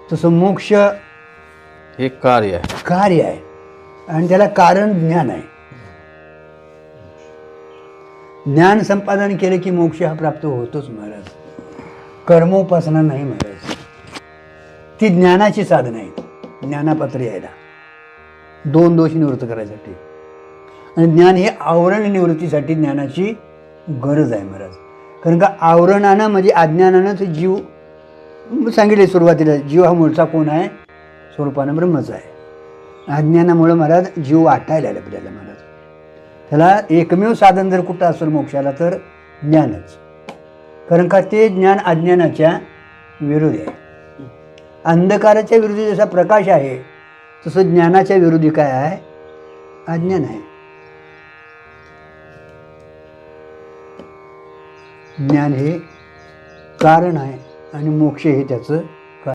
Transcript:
तसं मोक्ष हे कार्य आहे. कार्य आहे आणि त्याला कारण ज्ञान आहे. ज्ञान संपादन केलं की मोक्ष हा प्राप्त होतोच महाराज. कर्मोपासना नाही महाराज, ती ज्ञानाची साधन आहे. ज्ञानापात्र यायला दोन दोष निवृत्त करायसाठी, आणि ज्ञान हे आवरण निवृत्तीसाठी ज्ञानाची गरज आहे महाराज. कारण का आवरणानं म्हणजे अज्ञानानं ते जीव सांगितले सुरुवातीला, जीव हा मूळचा कोण आहे? स्वरूपानं ब्रह्मच आहे. अज्ञानामुळं महाराज जीव वाटायला लागला आपल्याला महाराज. त्याला एकमेव साधन जर कुठं असेल मोक्षाला तर ज्ञानच. कारण का ते ज्ञान अज्ञानाच्या विरोधी आहे. अंधकाराच्या विरोधी जसा प्रकाश आहे तसं ज्ञानाच्या विरोधी काय आहे? अज्ञान आहे. ज्ञान हे कारण आहे आणि मोक्ष हे त्याचं